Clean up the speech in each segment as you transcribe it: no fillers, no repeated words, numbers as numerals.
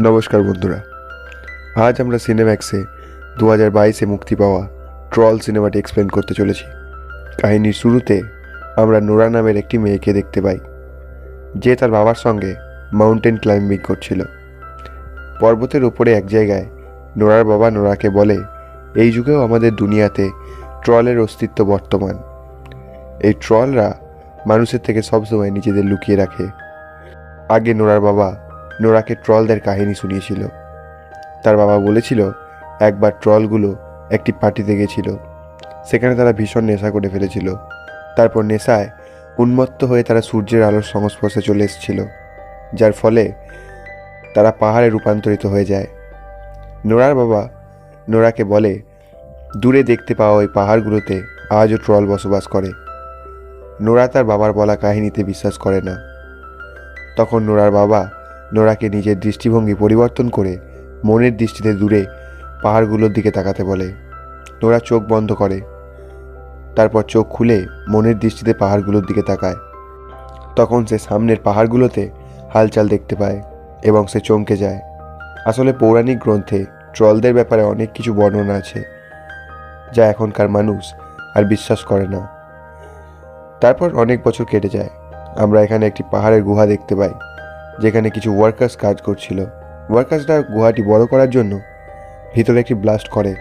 নমস্কার বন্ধুরা, আজ আমরা সিনেম্যাক্সে 2022-এ মুক্তি পাওয়া ট্রল সিনেমাটি এক্সপ্লেন করতে চলেছি। কাহিনীর শুরুতে আমরা নোরা নামের একটি মেয়েকে দেখতে পাই, যে তার বাবার সঙ্গে মাউন্টেন ক্লাইম্বিং করছিল। পর্বতের উপরে এক জায়গায় নোরার বাবা নোরাকে বলে, এই যুগেও আমাদের দুনিয়াতে ট্রলের অস্তিত্ব বর্তমান। এই ট্রলরা মানুষের থেকে সবসময় নিজেদের লুকিয়ে রাখে। আগে নোরার বাবা নোরাকে ট্রলদের কাহিনী শুনিয়েছিল। তার বাবা বলেছিল, একবার ট্রলগুলো একটি পার্টিতে গেছিল, সেখানে তারা ভীষণ নেশা করে ফেলেছিল। তারপর নেশায় উন্মত্ত হয়ে তারা সূর্যের আলোর সংস্পর্শে চলে এসেছিল, যার ফলে তারা পাহাড়ে রূপান্তরিত হয়ে যায়। নোরার বাবা নোরাকে বলে, দূরে দেখতে পাওয়া ওই পাহাড়গুলোতে আজও ট্রল বসবাস করে। নোরা তার বাবার বলা কাহিনীতে বিশ্বাস করে না। তখন নোরার বাবা নোরাকে নিজের দৃষ্টিভঙ্গি পরিবর্তন করে মনের দৃষ্টিতে দূরে পাহাড়গুলোর দিকে তাকাতে বলে। নোরা চোখ বন্ধ করে, তারপর চোখ খুলে মনের দৃষ্টিতে পাহাড়গুলোর দিকে তাকায়। তখন সে সামনের পাহাড়গুলোতে হালচাল দেখতে পায় এবং সে চমকে যায়। আসলে পৌরাণিক গ্রন্থে ট্রলদের ব্যাপারে অনেক কিছু বর্ণনা আছে, যা এখনকার মানুষ আর বিশ্বাস করে না। তারপর অনেক বছর কেটে যায়। আমরা এখানে একটি পাহাড়ের গুহা দেখতে পাই, যেখানে কিছু ওয়ার্কার্স কাজ করছিল। ওয়ার্কার্সরা গুহাটি বড় করার জন্য ভিতরে একটি ব্লাস্ট করে।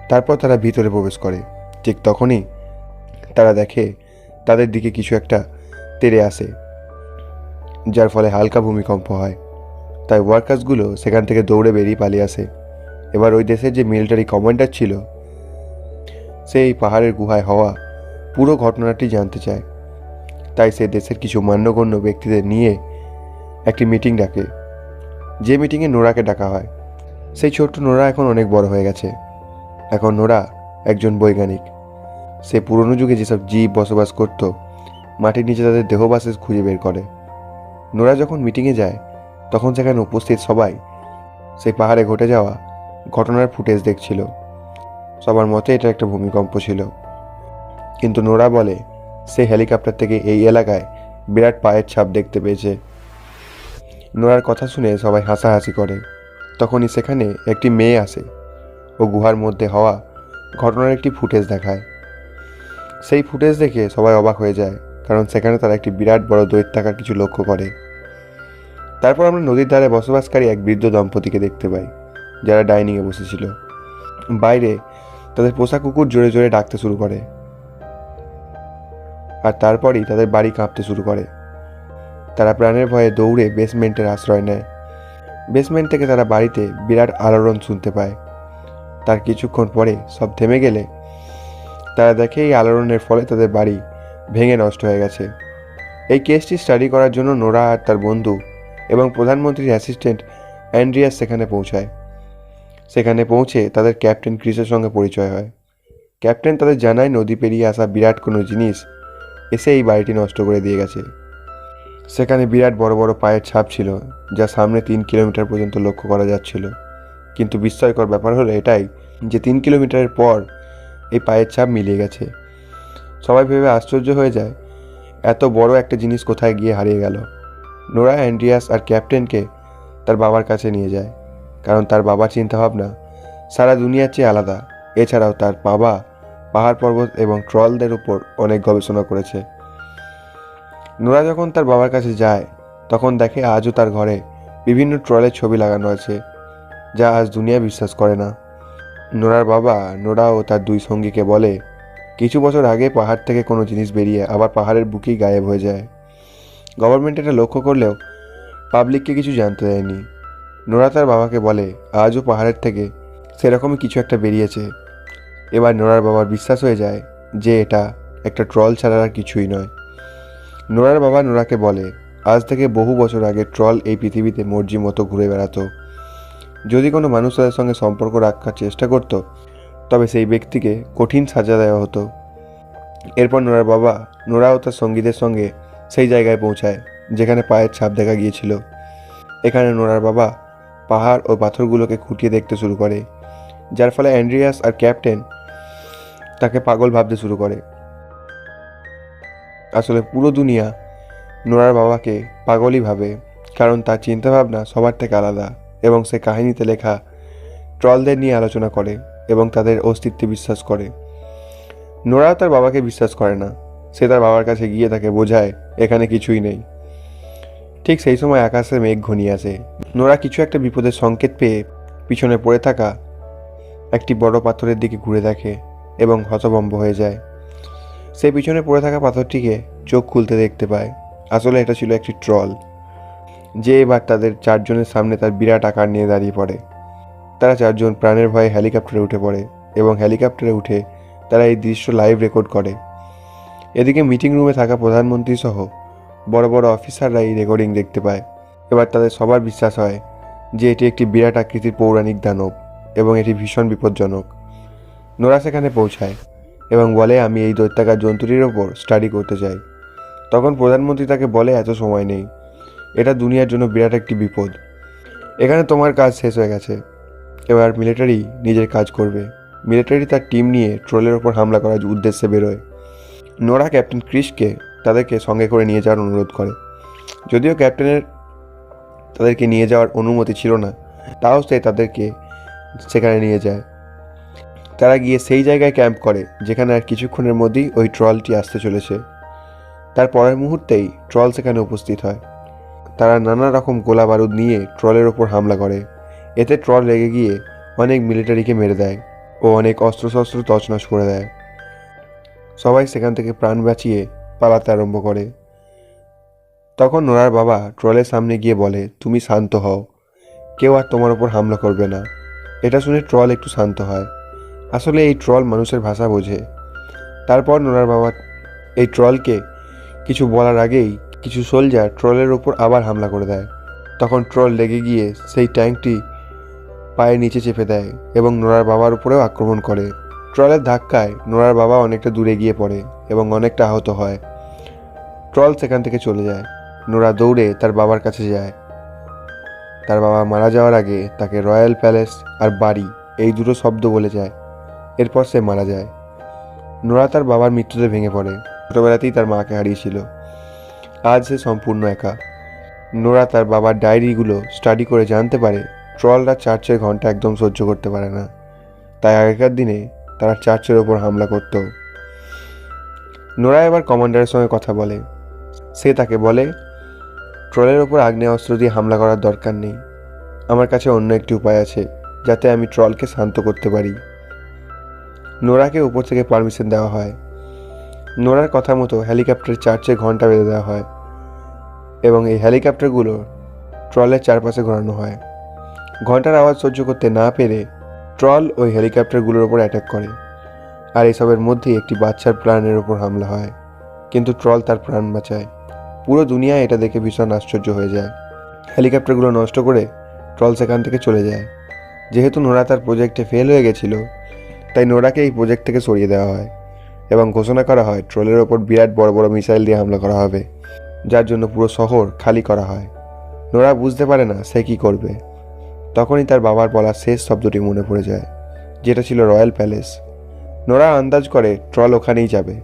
তারপর তারা ভিতরে প্রবেশ করে। ঠিক তখনই তারা দেখে তাদের দিকে কিছু একটা তেড়ে আসে, যার ফলে হালকা ভূমিকম্প হয়। তাই ওয়ার্কার্সগুলো সেখান থেকে দৌড়ে বেরিয়ে পালিয়ে আসে। এবার ওই দেশের যে মিলিটারি কমান্ডার ছিল, সে এই পাহাড়ের গুহায় হওয়া পুরো ঘটনাটি জানতে চায়। তাই সে দেশের কিছু মান্যগণ্য ব্যক্তিদের নিয়ে একটি মিটিং ডাকে, যে মিটিংয়ে নোরাকে ডাকা হয়। সেই ছোট্ট নোরা এখন অনেক বড় হয়ে গেছে। এখন নোরা একজন বৈজ্ঞানিক। সে পুরনো যুগে যেসব জীব বসবাস করত, মাটির নিচে তাদের দেহবাসেস খুঁজে বের করে। নোরা যখন মিটিংয়ে যায়, তখন সেখানে উপস্থিত সবাই সেই পাহাড়ে ঘটে যাওয়া ঘটনার ফুটেজ দেখছিল। সবার মতে এটা একটা ভূমিকম্প ছিল, কিন্তু নোরা বলে সে হেলিকপ্টার থেকে এই এলাকায় বিরাট পায়ের ছাপ দেখতে পেয়েছে। নোরার কথা শুনে সবাই হাসাহাসি করে। তখনই সেখানে একটি মেয়ে আসে ও গুহার মধ্যে হওয়া ঘটনার একটি ফুটেজ দেখায়। সেই ফুটেজ দেখে সবাই অবাক হয়ে যায়, কারণ সেখানে তারা একটি বিরাট বড় দৈত্যাকার কিছু লক্ষ্য করে। তারপর আমরা নদীর ধারে বসবাসকারী এক বৃদ্ধ দম্পতিকে দেখতে পাই, যারা ডাইনিংয়ে বসেছিল। বাইরে তাদের পোষা কুকুর জোরে জোরে ডাকতে শুরু করে, আর তারপরই তাদের বাড়ি কাঁপতে শুরু করে। তারা প্রাণের ভয়ে দৌড়ে বেসমেন্টের আশ্রয় নেয়। বেসমেন্ট থেকে তারা বাড়িতে বিরাট আলোড়ন শুনতে পায়। তার কিছুক্ষণ পরে সব থেমে গেলে তারা দেখে এই আলোড়নের ফলে তাদের বাড়ি ভেঙে নষ্ট হয়ে গেছে। এই কেসটি স্টাডি করার জন্য নোরা আর তার বন্ধু এবং প্রধানমন্ত্রীর অ্যাসিস্ট্যান্ট অ্যান্ড্রিয়াস সেখানে পৌঁছায়। সেখানে পৌঁছে তাদের ক্যাপ্টেন ক্রিসের সঙ্গে পরিচয় হয়। ক্যাপ্টেন তাদের জানায় নদী পেরিয়ে আসা বিরাট কোনো জিনিস এসে এই বাড়িটি নষ্ট করে দিয়ে গেছে। সেখানে বিরাট বড় বড় পায়ের ছাপ ছিল, যা সামনে 3 কিলোমিটার পর্যন্ত লক্ষ্য করা যাচ্ছিল। কিন্তু বিস্ময়কর ব্যাপার হলো এটাই যে 3 কিলোমিটারের পর এই পায়ের ছাপ মিলিয়ে গেছে। সবাই ভেবে আশ্চর্য হয়ে যায়, এত বড় একটা জিনিস কোথায় গিয়ে হারিয়ে গেল। নোরা অ্যান্ড্রিয়াস আর ক্যাপ্টেনকে তার বাবার কাছে নিয়ে যায়, কারণ তার বাবার চিন্তাভাবনা সারা দুনিয়ার চেয়ে আলাদা। এছাড়াও তার বাবা পাহাড় পর্বত এবং ট্রলদের উপর অনেক গবেষণা করেছে। নোরা যখন তার বাবার কাছে যায়, তখন দেখে আজও তার ঘরে বিভিন্ন ট্রলের ছবি লাগানো আছে, যা আজ দুনিয়া বিশ্বাস করে না। নোরার বাবা নোরা ও তার 2 সঙ্গীকে বলে, কিছু বছর আগে পাহাড় থেকে কোনো জিনিস বেরিয়ে আবার পাহাড়ের বুকেই গায়েব হয়ে যায়। গভর্নমেন্ট এটা লক্ষ্য করলেও পাবলিককে কিছু জানতে দেয়নি। নোরা তার বাবাকে বলে, আজও পাহাড়ের থেকে সেরকমই কিছু একটা বেরিয়েছে। এবার নোরার বাবার বিশ্বাস হয়ে যায় যে এটা একটা ট্রল ছাড়া আর কিছুই নয়। নোরার বাবা নোরাকে বলে, আজ থেকে বহু বছর আগে ট্রল এই পৃথিবীতে মর্জি মতো ঘুরে বেড়াতো। যদি কোনো মানুষ তাদের সঙ্গে সম্পর্ক রাখার চেষ্টা করত, তবে সেই ব্যক্তিকে কঠিন সাজা দেওয়া হতো। এরপর নোরার বাবা নোরা ও তার সঙ্গীদের সঙ্গে সেই জায়গায় পৌঁছায় যেখানে পায়ের ছাপ দেখা গিয়েছিল। এখানে নোরার বাবা পাহাড় ও পাথরগুলোকে খুঁটিয়ে দেখতে শুরু করে, যার ফলে অ্যান্ড্রিয়াস আর ক্যাপ্টেন তাকে পাগল ভাবতে শুরু করে। আসলে পুরো দুনিয়া নোরার বাবাকে পাগলই ভাবে, কারণ তার চিন্তাভাবনা সবার থেকে আলাদা এবং সে কাহিনীতে লেখা ট্রলদের নিয়ে আলোচনা করে এবং তাদের অস্তিত্বে বিশ্বাস করে। নোরাও তার বাবাকে বিশ্বাস করে না। সে তার বাবার কাছে গিয়ে তাকে বোঝায় এখানে কিছুই নেই। ঠিক সেই সময় আকাশে মেঘ ঘনিয়ে আসে। নোরা কিছু একটা বিপদের সংকেত পেয়ে পিছনে পড়ে থাকা একটি বড় পাথরের দিকে ঘুরে দেখে এবং হতভম্ব হয়ে যায়। সে পিছনে পড়ে থাকা পাথরটিকে চোখ খুলতে দেখতে পায়। আসলে এটা ছিল একটি ট্রল, যে এবার তাদের চারজনের সামনে তার বিরাট আকার নিয়ে দাঁড়িয়ে পড়ে। তারা চারজন প্রাণের ভয়ে হেলিকপ্টারে উঠে পড়ে এবং হেলিকপ্টারে উঠে তারা এই দৃশ্য লাইভ রেকর্ড করে। এদিকে মিটিং রুমে থাকা প্রধানমন্ত্রী সহ বড় বড় অফিসাররা এই রেকর্ডিং দেখতে পায়। এবার তাদের সবার বিশ্বাস হয় যে এটি একটি বিরাট আকৃতির পৌরাণিক দানব এবং এটি ভীষণ বিপজ্জনক। নোরা সেখানে পৌঁছায় এবং বলে, আমি এই দৈত্যাকার জন্তুটির ওপর স্টাডি করতে চাই। তখন প্রধানমন্ত্রী তাকে বলে, এত সময় নেই, এটা দুনিয়ার জন্য বিরাট একটি বিপদ। এখানে তোমার কাজ শেষ হয়ে গেছে, এবার মিলিটারি নিজের কাজ করবে। মিলিটারি তার টিম নিয়ে ট্রলের ওপর হামলা করার উদ্দেশ্যে বেরোয়। নোরা ক্যাপ্টেন ক্রিসকে তাদেরকে সঙ্গে করে নিয়ে যাওয়ার অনুরোধ করে। যদিও ক্যাপ্টেনের তাদেরকে নিয়ে যাওয়ার অনুমতি ছিল না, তাও সে তাদেরকে সেখানে নিয়ে যায়। তারা গিয়ে সেই জায়গায় ক্যাম্প করে যেখানে আর কিছুক্ষণের মধ্যেই ওই ট্রলটি আসতে চলেছে। তার পরের মুহূর্তেই ট্রল সেখানে উপস্থিত হয়। তারা নানা রকম গোলা বারুদ নিয়ে ট্রলের ওপর হামলা করে। এতে ট্রল রেগে গিয়ে অনেক মিলিটারিকে মেরে দেয় ও অনেক অস্ত্রশস্ত্র তছনছ করে দেয়। সবাই সেখান থেকে প্রাণ বাঁচিয়ে পালাতে আরম্ভ করে। তখন নোরার বাবা ট্রলের সামনে গিয়ে বলে, তুমি শান্ত হও, কেউ আর তোমার ওপর হামলা করবে না। এটা শুনে ট্রল একটু শান্ত হয়। আসলে এই ট্রল মানুষের ভাষা বোঝে। তারপর নোরার বাবা এই ট্রলকে কিছু বলার আগেই কিছু সোলজার ট্রলের ওপর আবার হামলা করে দেয়। তখন ট্রল লেগে গিয়ে সেই ট্যাঙ্কটি পায়ের নিচে চেপে দেয় এবং নোরার বাবার উপরেও আক্রমণ করে। ট্রলের ধাক্কায় নোরার বাবা অনেকটা দূরে গিয়ে পড়ে এবং অনেকটা আহত হয়। ট্রল সেখান থেকে চলে যায়। নোরা দৌড়ে তার বাবার কাছে যায়। তার বাবা মারা যাওয়ার আগে তাকে রয়্যাল প্যালেস আর বাড়ি এই দুটো শব্দ বলে যায়। এরপর সে মারা যায়। নোরা তার বাবার মৃত্যুতে ভেঙে পড়ে। ছোটবেলাতেই তার মাকে হারিয়েছিল। আজ সে সম্পূর্ণ একা। নোরা তার বাবার ডায়েরিগুলো স্টাডি করে জানতে পারে ট্রলরা চার্চের ঘন্টা একদম সহ্য করতে পারে না, তাই আগেকার দিনে তারা চার্চের ওপর হামলা করত। নোরা এবার কমান্ডারের সঙ্গে কথা বলে। সে তাকে বলে, ট্রলের ওপর আগ্নেয়াস্ত্র দিয়ে হামলা করার দরকার নেই। আমার কাছে অন্য একটি উপায় আছে যাতে আমি ট্রলকে শান্ত করতে পারি। নোরাকে উপর থেকে পারমিশন দেওয়া হয়। নোরার কথা মতো হেলিকপ্টার চার্চের ঘন্টা বেঁধে দেওয়া হয় এবং এই হেলিকপ্টারগুলো ট্রলের চারপাশে ঘোরানো হয়। ঘন্টার আওয়াজ সহ্য করতে না পেরে ট্রল ওই হেলিকপ্টারগুলোর ওপর অ্যাটাক করে। আর এসবের মধ্যেই একটি বাচ্চার প্রাণের ওপর হামলা হয়, কিন্তু ট্রল তার প্রাণ বাঁচায়। পুরো দুনিয়া এটা দেখে ভীষণ আশ্চর্য হয়ে যায়। হেলিকপ্টারগুলো নষ্ট করে ট্রল সেখান থেকে চলে যায়। যেহেতু নোরা তার প্রজেক্টে ফেল হয়ে গেছিল, তাই নোরাকে এই প্রজেক্ট থেকে সরিয়ে দেওয়া হয় এবং ঘোষণা করা হয় ট্রলের ওপর বিরাট বড় বড় মিসাইল দিয়ে হামলা করা হবে, যার জন্য পুরো শহর খালি করা হয়। নোরা বুঝতে পারে না সে কী করবে। তখনই তার বাবার বলা শেষ শব্দটি মনে পড়ে যায়, যেটা ছিল রয়্যাল প্যালেস। নোরা আন্দাজ করে ট্রল ওখানেই যাবে।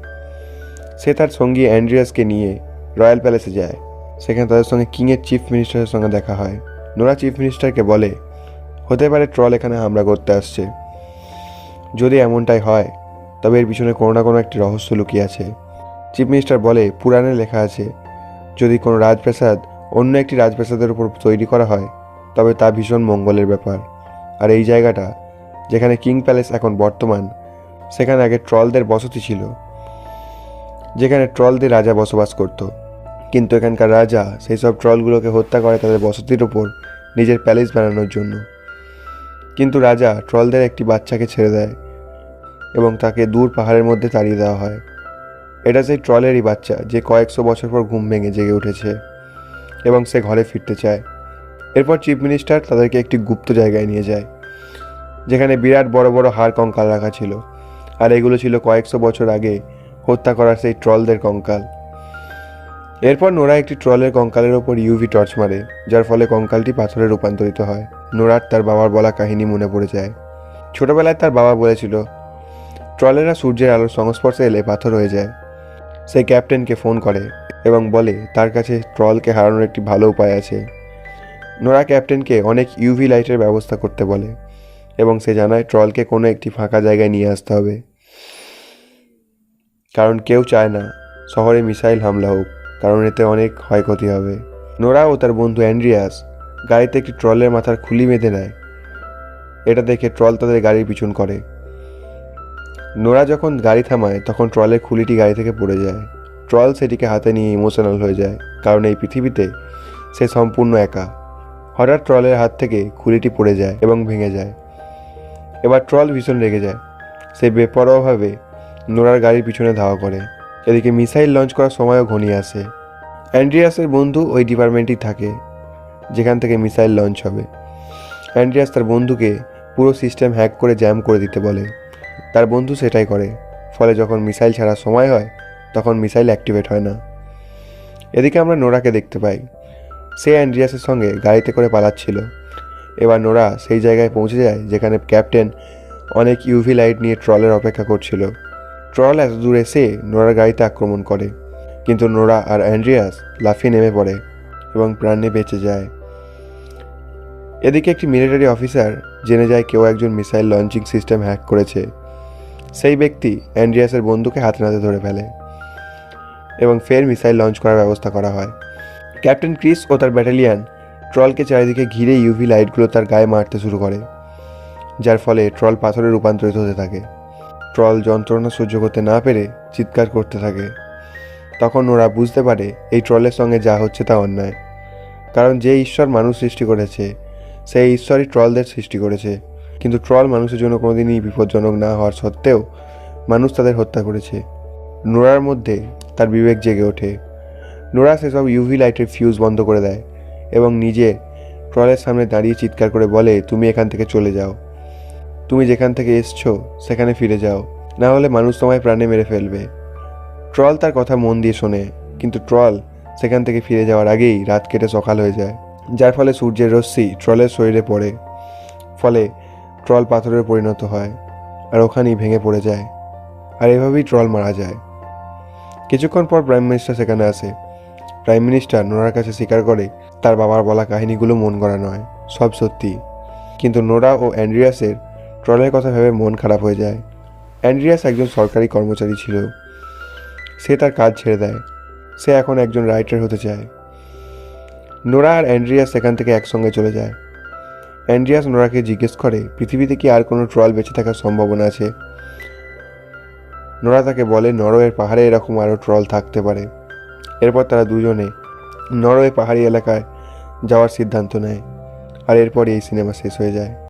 সে তার সঙ্গী অ্যান্ড্রিয়াসকে নিয়ে রয়্যাল প্যালেসে যায়। সেখানে তাদের সঙ্গে কিংয়ের চিফ মিনিস্টারের সঙ্গে দেখা হয়। নোরা চিফ মিনিস্টারকে বলে, হতে পারে ট্রল এখানে হামলা করতে আসছে। যদি এমনটাই হয় তবে এর পিছনে কোনো না কোনো একটি রহস্য লুকিয়ে আছে। চিফ মিনিস্টার বলে, পুরাণে লেখা আছে যদি কোনো রাজপ্রাসাদ অন্য একটি রাজপ্রাসাদের উপর তৈরি করা হয় তবে তা ভীষণ মঙ্গলের ব্যাপার। আর এই জায়গাটা যেখানে কিং প্যালেস এখন বর্তমান, সেখানে আগে ট্রলদের বসতি ছিল, যেখানে ট্রলদের রাজা বসবাস করত। কিন্তু এখানকার রাজা সেই সব ট্রলগুলোকে হত্যা করে তাদের বসতির ওপর নিজের প্যালেস বানানোর জন্য। কিন্তু রাজা ট্রলদের একটি বাচ্চাকে ছেড়ে দেয় এবং তাকে দূর পাহাড়ের মধ্যে তাড়িয়ে দেওয়া হয়। এটা সেই ট্রলেরই বাচ্চা যে কয়েকশো বছর পর ঘুম ভেঙে জেগে উঠেছে এবং সে ঘরে ফিরতে চায়। এরপর চিফ মিনিস্টার তাদেরকে একটি গুপ্ত জায়গায় নিয়ে যায়, যেখানে বিরাট বড় বড় হাড় কঙ্কাল রাখা ছিল। আর এগুলো ছিল কয়েকশো বছর আগে হত্যা করার সেই ট্রলদের কঙ্কাল। এরপর নোরা একটি ট্রলের কঙ্কালের ওপর ইউভি টর্চ মারে, যার ফলে কঙ্কালটি পাথরে রূপান্তরিত হয়। নোরার তার বাবার বলা কাহিনী মনে পড়ে যায়। ছোটবেলায় তার বাবা বলেছিল ট্রলেরা সূর্যের আলোর সংস্পর্শে এলে পাথর হয়ে যায়। সে ক্যাপ্টেনকে ফোন করে এবং বলে তার কাছে ট্রলকে হারানোর একটি ভালো উপায় আছে। নোরা ক্যাপ্টেনকে অনেক ইউভি লাইটের ব্যবস্থা করতে বলে এবং সে জানায় ট্রলকে কোনো একটি ফাঁকা জায়গায় নিয়ে আসতে হবে, কারণ কেউ চায় না শহরে মিসাইল হামলা হোক, কারণ এতে অনেক ক্ষয়ক্ষতি হবে। নোরা ও তার বন্ধু অ্যান্ড্রিয়াস গাড়িতে একটি ট্রলের মাথার খুলি বেঁধে নেয়। এটা দেখে ট্রল তাদের গাড়ির পিছন করে। নোরা যখন গাড়ি থামায় তখন ট্রলের খুলিটি গাড়ি থেকে পড়ে যায়। ট্রল সেটিকে হাতে নিয়ে ইমোশনাল হয়ে যায়, কারণ এই পৃথিবীতে সে সম্পূর্ণ একা। হঠাৎ ট্রলের হাত থেকে খুলিটি পড়ে যায় এবং ভেঙে যায়। এবার ট্রল ভীষণ রেগে যায়। সে বেপরোয়াভাবে নোরার গাড়ির পিছনে ধাওয়া করে। এদিকে মিসাইল লঞ্চ করার সময়ও ঘনিয়ে আসে। অ্যান্ড্রিয়াসের বন্ধু ওই ডিপার্টমেন্টেই থাকে যেখান থেকে মিসাইল লঞ্চ হবে। অ্যান্ড্রিয়াস তার বন্ধুকে পুরো সিস্টেম হ্যাক করে জ্যাম করে দিতে বলে। তার বন্ধু সেটাই করে, ফলে যখন মিসাইল ছাড়ার সময় হয় তখন মিসাইল অ্যাক্টিভেট হয় না। এদিকে আমরা নোরাকে দেখতে পাই। সে অ্যান্ড্রিয়াসের সঙ্গে গাড়িতে করে পালাচ্ছিল। এবার নোরা সেই জায়গায় পৌঁছে যায় যেখানে ক্যাপ্টেন অনেক ইউভি লাইট নিয়ে ট্রলের অপেক্ষা করছিল। ট্রল এত দূর এসে নোরার গাড়িতে আক্রমণ করে, কিন্তু নোরা আর অ্যান্ড্রিয়াস লাফিয়ে নেমে পড়ে এবং প্রাণে বেঁচে যায়। এদিকে একটি মিলিটারি অফিসার জেনে যায় কেউ একজন মিসাইল লঞ্চিং সিস্টেম হ্যাক করেছে। সেই ব্যক্তি অ্যান্ড্রিয়াসের বন্ধুকে হাতে নাতে ধরে ফেলে এবং ফের মিসাইল লঞ্চ করার ব্যবস্থা করা হয়। ক্যাপ্টেন ক্রিস ও তার ব্যাটালিয়ান ট্রলকে চারিদিকে ঘিরে ইউভি লাইটগুলো তার গায়ে মারতে শুরু করে, যার ফলে ট্রল পাথরে রূপান্তরিত হতে থাকে। ট্রল যন্ত্রণা সহ্য করতে না পেরে চিৎকার করতে থাকে। তখন ওরা বুঝতে পারে এই ট্রলের সঙ্গে যা হচ্ছে তা অন্যায়, কারণ যে ঈশ্বর মানুষ সৃষ্টি করেছে সেই ঈশ্বরই ট্রলদের সৃষ্টি করেছে। কিন্তু ট্রল মানুষের জন্য কোনোদিনই বিপজ্জনক না হওয়ার সত্ত্বেও মানুষ তাদের হত্যা করেছে। নোরার মধ্যে তার বিবেক জেগে ওঠে। নোরা সেসব ইউভি লাইটের ফিউজ বন্ধ করে দেয় এবং নিজে ট্রলের সামনে দাঁড়িয়ে চিৎকার করে বলে, তুমি এখান থেকে চলে যাও, তুমি যেখান থেকে এসছো সেখানে ফিরে যাও, না হলে মানুষ তোমায় প্রাণে মেরে ফেলবে। ট্রল তার কথা মন দিয়ে শোনে, কিন্তু ট্রল সেখান থেকে ফিরে যাওয়ার আগেই রাত কেটে সকাল হয়ে যায়, যার ফলে সূর্যের রশ্মি ট্রলের শরীরে পড়ে। ফলে ট্রল পাথরে পরিণত হয় আর ওখানেই ভেঙে পড়ে যায়। আর এভাবেই ট্রল মারা যায়। কিছুক্ষণ পর প্রাইম মিনিস্টার সেখানে আসে। প্রাইম মিনিস্টার নোরার কাছে স্বীকার করে তার বাবার বলা কাহিনীগুলো মন গড়া নয়, সব সত্যি। কিন্তু নোরা ও অ্যান্ড্রিয়াসের ট্রলের কথা ভেবে মন খারাপ হয়ে যায়। অ্যান্ড্রিয়াস একজন সরকারি কর্মচারী ছিল। সে তার কাজ ছেড়ে দেয়। সে এখন একজন রাইটার হতে চায়। নোরা আর অ্যান্ড্রিয়াস সেখান থেকে একসঙ্গে চলে যায়। অ্যান্ড্রিয়াস নোরাকে জিজ্ঞেস করে পৃথিবীতে কি আর কোনো ট্রল বেঁচে থাকার সম্ভাবনা আছে। নোরা তাকে বলে নরওয়ের পাহাড়ে এরকম আরও ট্রল থাকতে পারে। এরপর তারা দুজনে নরওয়ে পাহাড়ি এলাকায় যাওয়ার সিদ্ধান্ত নেয়। আর এরপর এই সিনেমা শেষ হয়ে যায়।